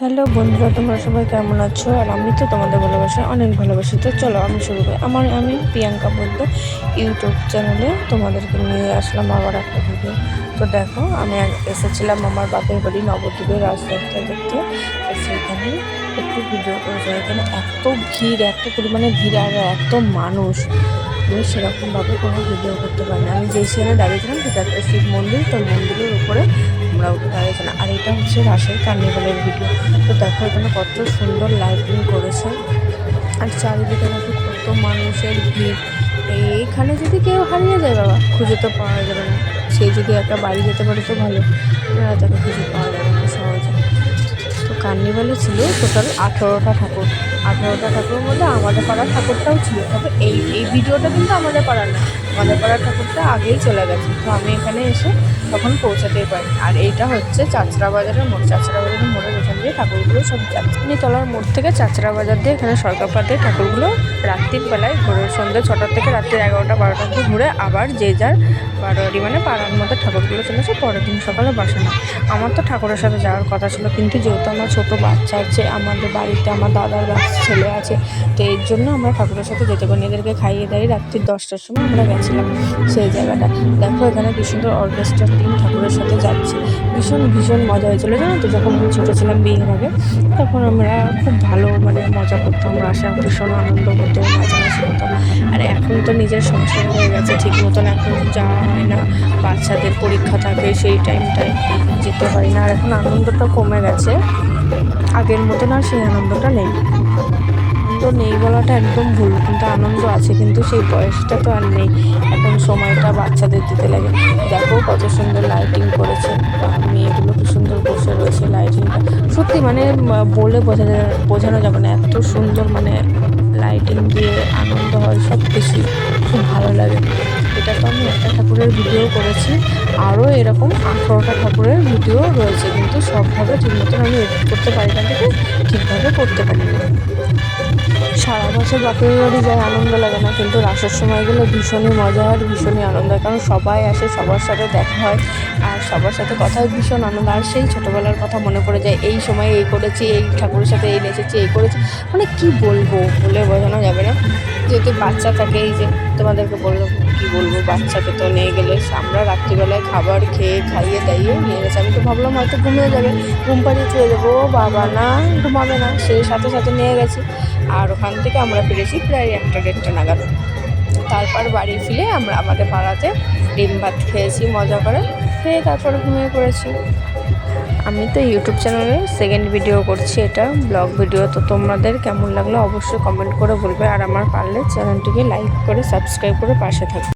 Hello বন্ধুরা, তোমরা সবাই কেমন আছো? আর আমি তো তোমাদের ভালোবাসা অনেক ভালোবাসি। তো চলো আমি শুরু করি। আমি প্রিয়াঙ্কা বলতে ইউটিউব চ্যানেলে তোমাদেরকে নিয়ে আসলাম আবার একটা ভিডিও। তো দেখো, আমি এসেছিলাম আমার বাপের বাড়ি নবদ্বীপের রাজরাস্তা দেখতে। তো সেইখানে একটু ভিডিও করেছে। এখানে এত ভিড়, এত পরিমাণে ভিড় আর এত মানুষ, আমি সেরকমভাবে কোনো ভিডিও করতে পারি না। আমি যেই সেখানে দাঁড়িয়েছিলাম সেটা একটা শিব মন্দির, তো মন্দিরের উপরে আমরা উঠে দাঁড়িয়েছিলাম। আর এটা হচ্ছে রাসের কার্নিভালের ভিডিও। তো দেখো এখানে কত সুন্দর লাইটিং করেছে, আর চারিদিকে দেখো কত মানুষের ভিড়। এইখানে যদি কেউ হারিয়ে যায় বাবা, খুঁজে তো পাওয়া যাবে না। সে যদি একটা বাড়ি যেতে পারে তো ভালো, না তাকে খুঁজে পাওয়া যাবে না সহজে। তো কার্নিভালে ছিল টোটাল 18টা ঠাকুর। 18টা ঠাকুরের মধ্যে আমাদের পাড়ার ঠাকুরটাও ছিল, তবে এই ভিডিওটা কিন্তু আমাদের পাড়ার না, আমাদের পাড়ার ঠাকুরটা আগেই চলে গেছে। তো আমি এখানে এসে তখন পৌঁছাতেই পারি। আর এইটা হচ্ছে চাচড়া বাজারের মোড়। চাচড়া বাজারের মোড়ের এখান দিয়ে ঠাকুরগুলো সব যাচ্ছে। তলার মোড় থেকে চাচড়া বাজার দিয়ে এখানে সরকারপাতে ঠাকুরগুলো রাত্রির বেলায় ঘুরে, সন্ধ্যে 6টা থেকে রাত্রি 11টা 12টা অবধি ঘুরে আবার যে যার বাড়ি মানে পাড়ার মধ্যে ঠাকুরগুলো চলেছে পরের দিন সকালে বাসানো। আমার তো ঠাকুরের সাথে যাওয়ার কথা ছিল, কিন্তু যেহেতু আমার ছোটো বাচ্চা আছে আমাদের বাড়িতে, আমার দাদার বাচ্চা ছেলে আছে, তো এর জন্য আমরা ঠাকুরের সাথে যেতে পারিনি। এদেরকে খাইয়ে দাঁড়িয়ে রাত্রি 10টার সময় আমরা গেছিলাম সেই জায়গাটা। দেখো এখানে কি সুন্দর অর্কেস্ট্রার টিম ঠাকুরের সাথে যাচ্ছে। ভীষণ ভীষণ মজা হয়েছিল, জানো তো? যখন আমি ছোটো ছিলাম বিয়ের আগে, তখন আমরা খুব ভালো মজা করতাম, রাসে ভীষণ আনন্দ করতাম, নাচানাচি করতাম। আর এখন তো নিজের সংসার হয়ে গেছে, ঠিক মতন এখন যাওয়া হয় না। বাচ্চাদের পরীক্ষা থাকে, সেই টাইমটায় যেতে পারি না। আর এখন আনন্দটা কমে গেছে, আগের মতন আর সেই আনন্দটা নেই। আনন্দ নেই বলাটা একদম ভুল, কিন্তু আনন্দ আছে, কিন্তু সেই বয়সটা তো আর নেই। এখন সময়টা বাচ্চাদের দিতে লাগে। দেখো কত সুন্দর লাইটিং করেছে, মেয়েগুলো কি সুন্দর বসে রয়েছে। লাইটিংটা সত্যি বলে বোঝানো যাবে না, এত সুন্দর লাইটিং দিয়ে আনন্দ হয় সব কিছু, খুব ভালো লাগে। এটা তো আমি একটা ঠাকুরের ভিডিও করেছি, আরও এরকম 18টা ঠাকুরের ভিডিও রয়েছে, কিন্তু সবভাবে ঠিক মতন আমি এডিট করতে পারি না দেখে ঠিকভাবে করতে পারি না। সারা বছর বাপের বাড়ি যায় আনন্দ লাগে না, কিন্তু রাসের সময় গেলে ভীষণই মজা হয়, ভীষণই আনন্দ হয়, কারণ সবাই আসে, সবার সাথে দেখা হয়, আর সবার সাথে কথা হয়, ভীষণ আনন্দ। আর সেই ছোটোবেলার কথা মনে পড়ে যায়, এই সময় এই করেছি, এই ঠাকুরের সাথে এই নেচেছি, এই করেছি, কি বলবো, বলে বোঝানো যাবে না। যেহেতু বাচ্চা থাকে, এই যে তোমাদেরকে বললাম, কি বলবো, বাচ্চাকে তো নিয়ে গেলে আমরা রাত্রিবেলায় খাবার খাইয়ে দাইয়ে নিয়ে গেছি। আমি তো ভাবলাম হয়তো ঘুমিয়ে যাবে, ঘুম পাড়িয়ে চলে যাবো, বাবা না ঘুমাবে না, সেই সাথে সাথে নিয়ে গেছি। আর ওখান থেকে আমরা ফিরেছি প্রায় 1টা 1:30 নাগাদ। তারপর বাড়ি ফিরে আমরা আমাদের পাড়াতে ডিম ভাত খেয়েছি মজা করে, খেয়ে তারপরে ঘুমিয়ে পড়েছি। আমি তো ইউটিউব চ্যানেলে সেকেন্ড ভিডিও করছি, এটা ব্লগ ভিডিও। তো তোমাদের কেমন লাগলো অবশ্যই কমেন্ট করে বলবে, আর আমার পারলে চ্যানেলটিকে লাইক করে সাবস্ক্রাইব করে পাশে থাকবে।